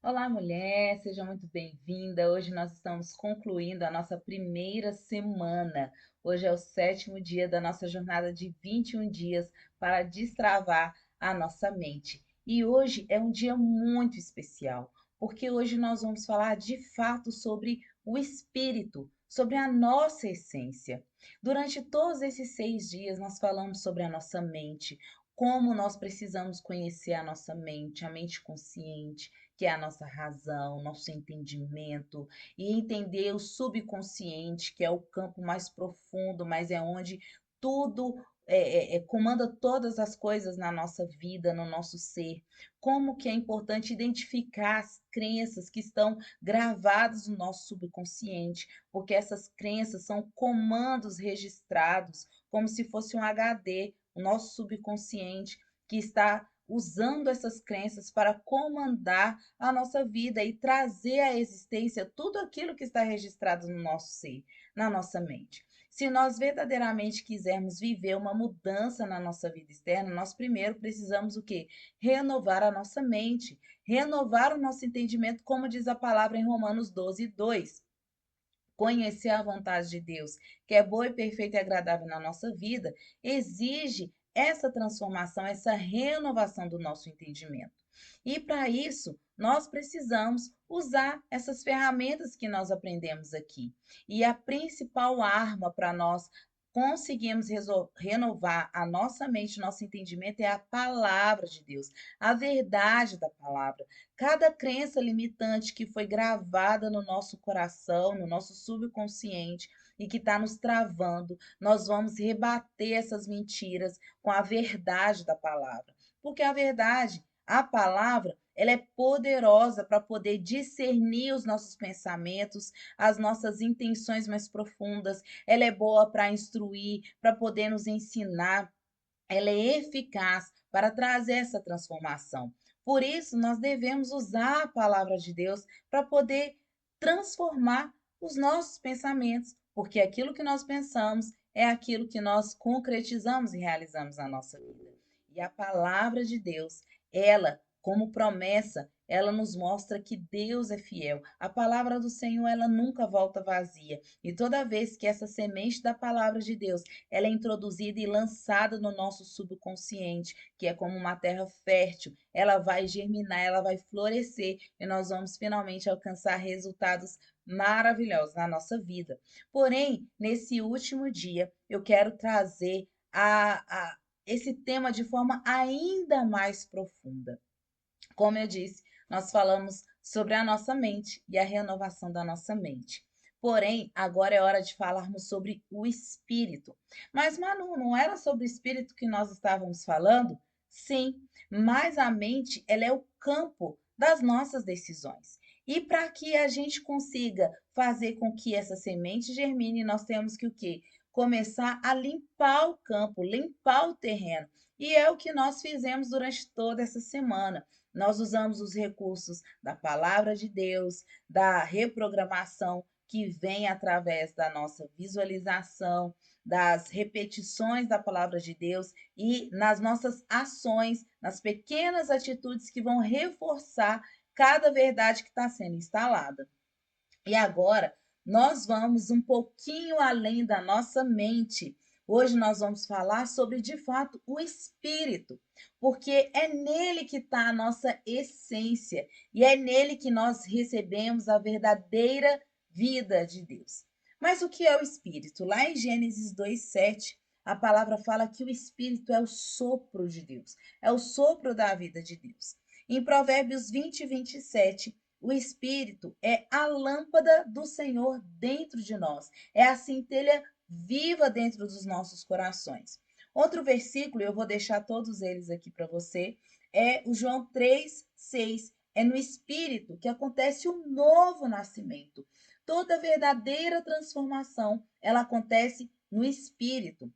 Olá, mulher, seja muito bem-vinda. Hoje nós estamos concluindo a nossa primeira semana. Hoje é o sétimo dia da nossa jornada de 21 dias para destravar a nossa mente. E hoje é um dia muito especial, porque hoje nós vamos falar de fato sobre o espírito, sobre a nossa essência. Durante todos esses 6 dias, nós falamos sobre a nossa mente, como nós precisamos conhecer a mente consciente, que é a nossa razão, nosso entendimento, e entender o subconsciente, que é o campo mais profundo, mas é onde tudo comanda todas as coisas na nossa vida, no nosso ser. Como que é importante identificar as crenças que estão gravadas no nosso subconsciente, porque essas crenças são comandos registrados, como se fosse um HD, o nosso subconsciente, que está usando essas crenças para comandar a nossa vida e trazer à existência tudo aquilo que está registrado no nosso ser, na nossa mente. Se nós verdadeiramente quisermos viver uma mudança na nossa vida externa, nós primeiro precisamos o quê? Renovar a nossa mente, renovar o nosso entendimento, como diz a palavra em Romanos 12:2. Conhecer a vontade de Deus, que é boa e perfeita e agradável na nossa vida, exige essa transformação, essa renovação do nosso entendimento. E para isso, nós precisamos usar essas ferramentas que nós aprendemos aqui. E a principal arma para nós conseguirmos renovar a nossa mente, nosso entendimento é a palavra de Deus, a verdade da palavra. Cada crença limitante que foi gravada no nosso coração, no nosso subconsciente e que está nos travando, nós vamos rebater essas mentiras com a verdade da palavra. Porque a verdade, a palavra, ela é poderosa para poder discernir os nossos pensamentos, as nossas intenções mais profundas. Ela é boa para instruir, para poder nos ensinar. Ela é eficaz para trazer essa transformação. Por isso, nós devemos usar a palavra de Deus para poder transformar os nossos pensamentos, porque aquilo que nós pensamos é aquilo que nós concretizamos e realizamos na nossa vida. E a palavra de Deus, ela, como promessa, ela nos mostra que Deus é fiel. A palavra do Senhor, ela nunca volta vazia. E toda vez que essa semente da palavra de Deus ela é introduzida e lançada no nosso subconsciente, que é como uma terra fértil. Ela vai germinar, ela vai florescer e nós vamos finalmente alcançar resultados maravilhosos na nossa vida. Porém, nesse último dia, eu quero trazer esse tema de forma ainda mais profunda. Como eu disse, nós falamos sobre a nossa mente e a renovação da nossa mente. Porém, agora é hora de falarmos sobre o espírito. Mas, Manu, não era sobre o espírito que nós estávamos falando? Sim, mas a mente, ela é o campo das nossas decisões. E para que a gente consiga fazer com que essa semente germine, nós temos que o quê? Começar a limpar o campo, limpar o terreno. E é o que nós fizemos durante toda essa semana. Nós usamos os recursos da palavra de Deus, da reprogramação que vem através da nossa visualização, das repetições da palavra de Deus e nas nossas ações, nas pequenas atitudes que vão reforçar cada verdade que está sendo instalada. E agora nós vamos um pouquinho além da nossa mente. Hoje nós vamos falar sobre, de fato, o espírito, porque é nele que está a nossa essência e é nele que nós recebemos a verdadeira vida de Deus. Mas o que é o espírito? Lá em Gênesis 2:7, a palavra fala que o espírito é o sopro de Deus, é o sopro da vida de Deus. Em Provérbios 20:27, o Espírito é a lâmpada do Senhor dentro de nós, é a centelha viva dentro dos nossos corações. Outro versículo, eu vou deixar todos eles aqui para você, é o João 3:6. É no Espírito que acontece o novo nascimento. Toda verdadeira transformação, ela acontece no Espírito.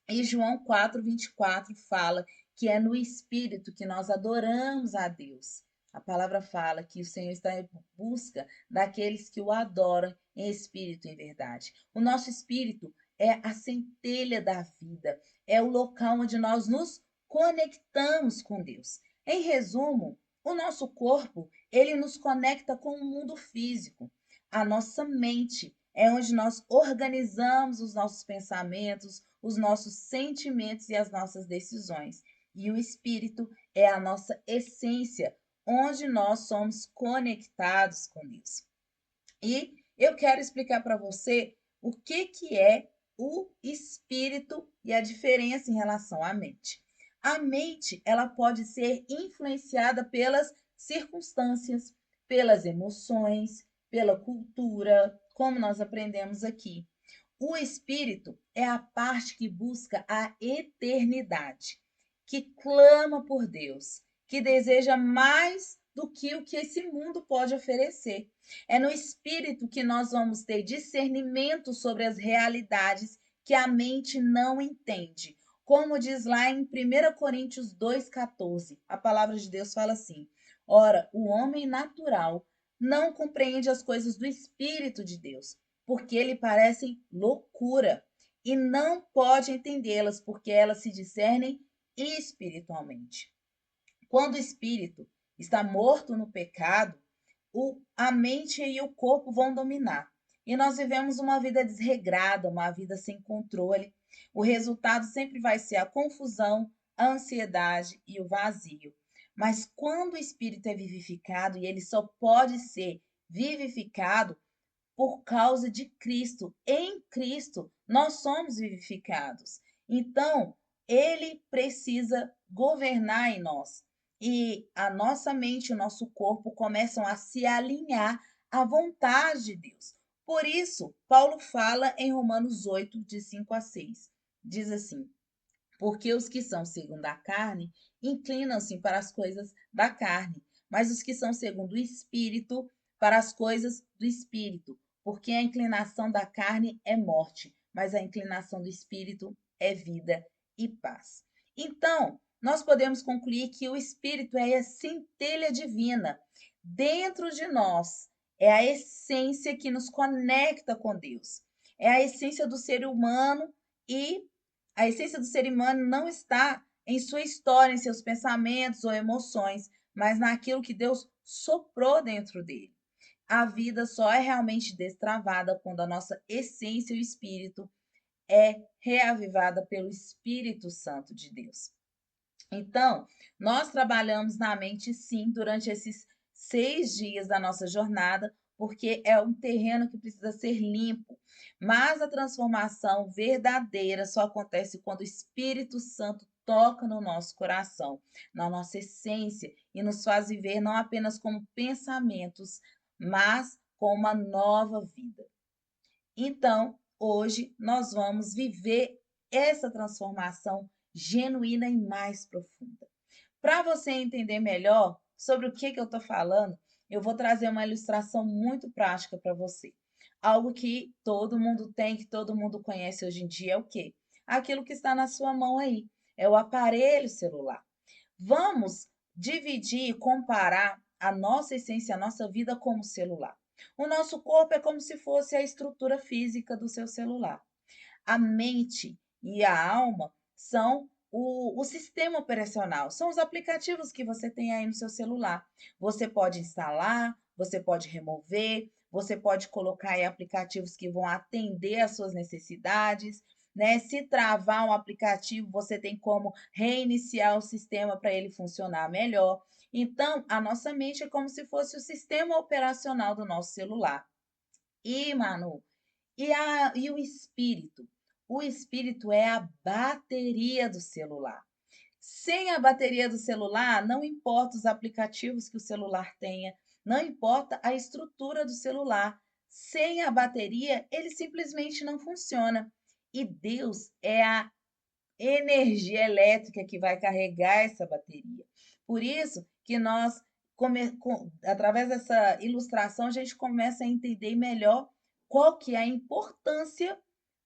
E João 4:24 fala que é no Espírito que nós adoramos a Deus. A palavra fala que o Senhor está em busca daqueles que o adoram em espírito e em verdade. O nosso espírito é a centelha da vida, é o local onde nós nos conectamos com Deus. Em resumo, o nosso corpo, ele nos conecta com o mundo físico. A nossa mente é onde nós organizamos os nossos pensamentos, os nossos sentimentos e as nossas decisões. E o espírito é a nossa essência, onde nós somos conectados com Deus. E eu quero explicar para você o que é o espírito e a diferença em relação à mente. A mente, ela pode ser influenciada pelas circunstâncias, pelas emoções, pela cultura, como nós aprendemos aqui. O espírito é a parte que busca a eternidade, que clama por Deus, que deseja mais do que o que esse mundo pode oferecer. É no espírito que nós vamos ter discernimento sobre as realidades que a mente não entende. Como diz lá em 1 Coríntios 2,14, a palavra de Deus fala assim: ora, o homem natural não compreende as coisas do Espírito de Deus, porque lhe parecem loucura, e não pode entendê-las, porque elas se discernem espiritualmente. Quando o espírito está morto no pecado, a mente e o corpo vão dominar. E nós vivemos uma vida desregrada, uma vida sem controle. O resultado sempre vai ser a confusão, a ansiedade e o vazio. Mas quando o espírito é vivificado, e ele só pode ser vivificado por causa de Cristo. Em Cristo, nós somos vivificados. Então, ele precisa governar em nós. E a nossa mente e o nosso corpo começam a se alinhar à vontade de Deus. Por isso, Paulo fala em Romanos 8, de 5 a 6. Diz assim: porque os que são segundo a carne inclinam-se para as coisas da carne, mas os que são segundo o Espírito, para as coisas do Espírito. Porque a inclinação da carne é morte, mas a inclinação do Espírito é vida e paz. Então, nós podemos concluir que o Espírito é a centelha divina dentro de nós, é a essência que nos conecta com Deus, é a essência do ser humano e a essência do ser humano não está em sua história, em seus pensamentos ou emoções, mas naquilo que Deus soprou dentro dele. A vida só é realmente destravada quando a nossa essência e o espírito é reavivada pelo Espírito Santo de Deus. Então, nós trabalhamos na mente, sim, durante esses 6 dias da nossa jornada, porque é um terreno que precisa ser limpo. Mas a transformação verdadeira só acontece quando o Espírito Santo toca no nosso coração, na nossa essência, e nos faz viver não apenas como pensamentos, mas com uma nova vida. Então, hoje nós vamos viver essa transformação genuína e mais profunda. Para você entender melhor sobre o que eu estou falando, eu vou trazer uma ilustração muito prática para você. Algo que todo mundo tem, que todo mundo conhece hoje em dia é o quê? Aquilo que está na sua mão aí, é o aparelho celular. Vamos dividir e comparar a nossa essência, a nossa vida como celular. O nosso corpo é como se fosse a estrutura física do seu celular. A mente e a alma são o sistema operacional, são os aplicativos que você tem aí no seu celular. Você pode instalar, você pode remover, você pode colocar aí aplicativos que vão atender às suas necessidades, né? Se travar um aplicativo, você tem como reiniciar o sistema para ele funcionar melhor. Então, a nossa mente é como se fosse o sistema operacional do nosso celular. E, Manu, e o espírito? O espírito é a bateria do celular. Sem a bateria do celular, não importa os aplicativos que o celular tenha, não importa a estrutura do celular. Sem a bateria, ele simplesmente não funciona. E Deus é a energia elétrica que vai carregar essa bateria. Por isso que nós, através dessa ilustração, a gente começa a entender melhor qual que é a importância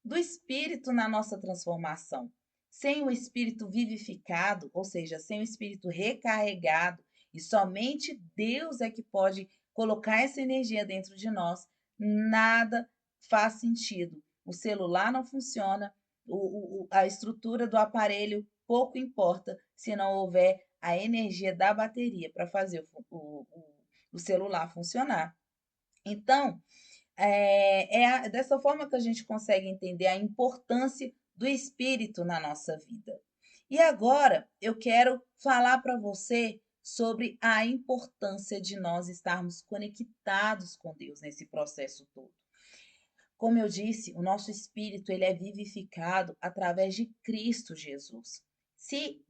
do espírito na nossa transformação. Sem o espírito vivificado, ou seja, sem o espírito recarregado, e somente Deus é que pode colocar essa energia dentro de nós, nada faz sentido. O celular não funciona, a estrutura do aparelho pouco importa se não houver a energia da bateria para fazer o o celular funcionar. Então, dessa forma que a gente consegue entender a importância do espírito na nossa vida. E agora eu quero falar para você sobre a importância de nós estarmos conectados com Deus nesse processo todo. Como eu disse, o nosso espírito ele é vivificado através de Cristo Jesus. Se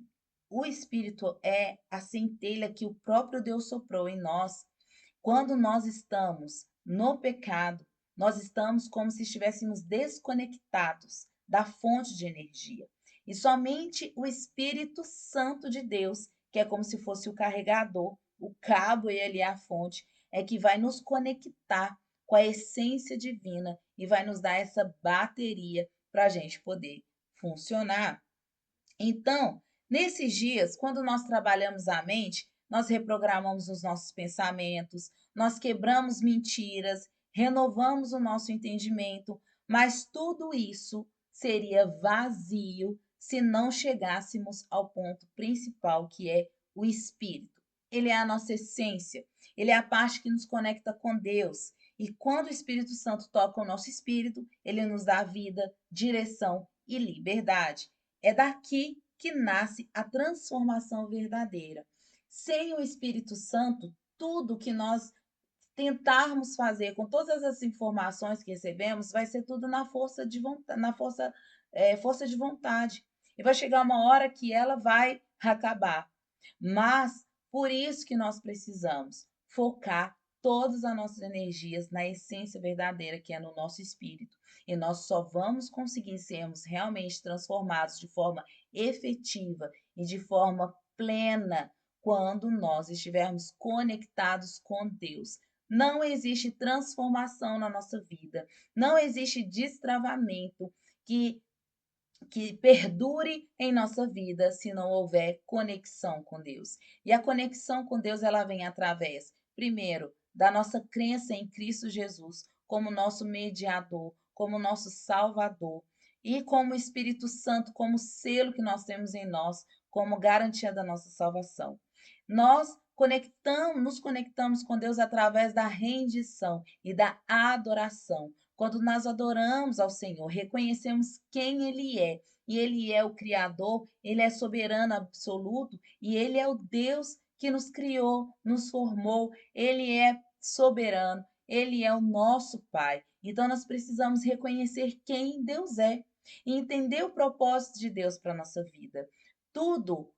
o espírito é a centelha que o próprio Deus soprou em nós, quando nós estamos no pecado, nós estamos como se estivéssemos desconectados da fonte de energia. E somente o Espírito Santo de Deus, que é como se fosse o carregador, o cabo e ali a fonte, é que vai nos conectar com a essência divina e vai nos dar essa bateria para a gente poder funcionar. Então, nesses dias, quando nós trabalhamos a mente, nós reprogramamos os nossos pensamentos, nós quebramos mentiras, renovamos o nosso entendimento, mas tudo isso seria vazio se não chegássemos ao ponto principal, que é o espírito. Ele é a nossa essência, ele é a parte que nos conecta com Deus. E quando o Espírito Santo toca o nosso espírito, ele nos dá vida, direção e liberdade. É daqui que nasce a transformação verdadeira. Sem o Espírito Santo, tudo que nós tentarmos fazer com todas as informações que recebemos vai ser tudo na força de vontade, força de vontade. E vai chegar uma hora que ela vai acabar. Mas por isso que nós precisamos focar todas as nossas energias na essência verdadeira que é no nosso espírito. E nós só vamos conseguir sermos realmente transformados de forma efetiva e de forma plena quando nós estivermos conectados com Deus. Não existe transformação na nossa vida, não existe destravamento que perdure em nossa vida se não houver conexão com Deus. E a conexão com Deus ela vem através, primeiro, da nossa crença em Cristo Jesus como nosso mediador, como nosso Salvador, e como Espírito Santo, como selo que nós temos em nós, como garantia da nossa salvação. Nós nos conectamos com Deus através da rendição e da adoração. Quando nós adoramos ao Senhor, reconhecemos quem Ele é. E Ele é o Criador, Ele é soberano absoluto e Ele é o Deus que nos criou, nos formou. Ele é soberano, Ele é o nosso Pai. Então nós precisamos reconhecer quem Deus é e entender o propósito de Deus para a nossa vida. Tudo,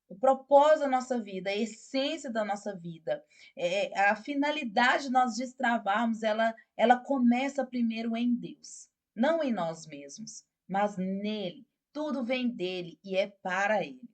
o propósito da nossa vida, a essência da nossa vida, a finalidade de nós destravarmos, ela começa primeiro em Deus, não em nós mesmos, mas nele. Tudo vem dele e é para ele.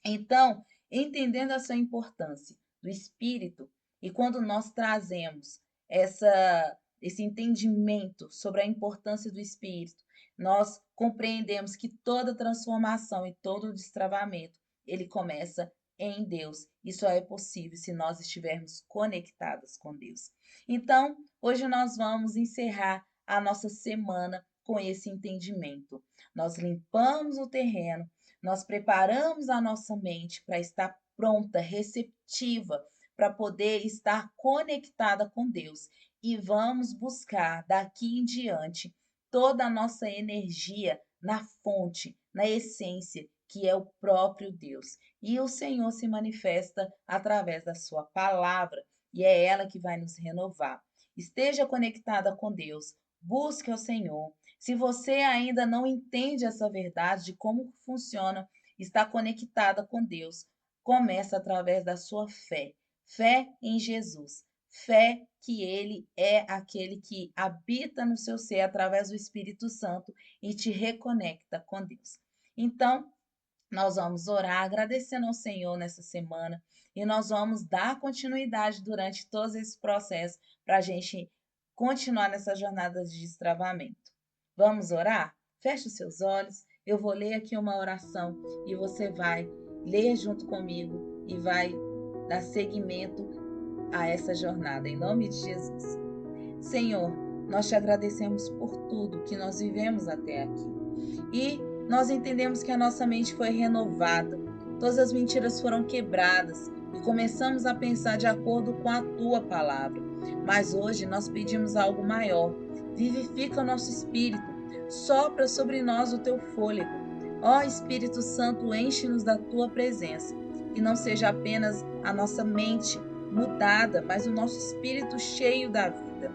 Então, entendendo essa importância do Espírito, e quando nós trazemos esse entendimento sobre a importância do Espírito, nós compreendemos que toda transformação e todo destravamento, ele começa em Deus. E só é possível se nós estivermos conectadas com Deus. Então, hoje nós vamos encerrar a nossa semana com esse entendimento. Nós limpamos o terreno, nós preparamos a nossa mente para estar pronta, receptiva, para poder estar conectada com Deus. E vamos buscar daqui em diante toda a nossa energia na fonte, na essência, que é o próprio Deus. E o Senhor se manifesta através da sua palavra, e é ela que vai nos renovar. Esteja conectada com Deus, busque o Senhor. Se você ainda não entende essa verdade de como funciona estar conectada com Deus, começa através da sua fé. Fé em Jesus. Fé que Ele é aquele que habita no seu ser através do Espírito Santo e te reconecta com Deus. Então, nós vamos orar agradecendo ao Senhor nessa semana e nós vamos dar continuidade durante todo esse processo para a gente continuar nessa jornada de destravamento. Vamos orar? Feche os seus olhos, eu vou ler aqui uma oração e você vai ler junto comigo e vai dar seguimento a essa jornada, em nome de Jesus. Senhor, nós te agradecemos por tudo que nós vivemos até aqui. E nós entendemos que a nossa mente foi renovada, todas as mentiras foram quebradas, e começamos a pensar de acordo com a tua palavra. Mas hoje nós pedimos algo maior. Vivifica o nosso espírito, sopra sobre nós o teu fôlego. Ó Espírito Santo, enche-nos da tua presença, que não seja apenas a nossa mente mudada, mas o nosso espírito cheio da vida.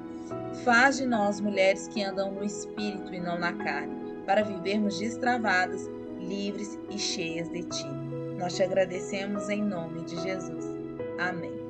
Faz de nós mulheres que andam no espírito e não na carne, para vivermos destravadas, livres e cheias de ti. Nós te agradecemos em nome de Jesus. Amém.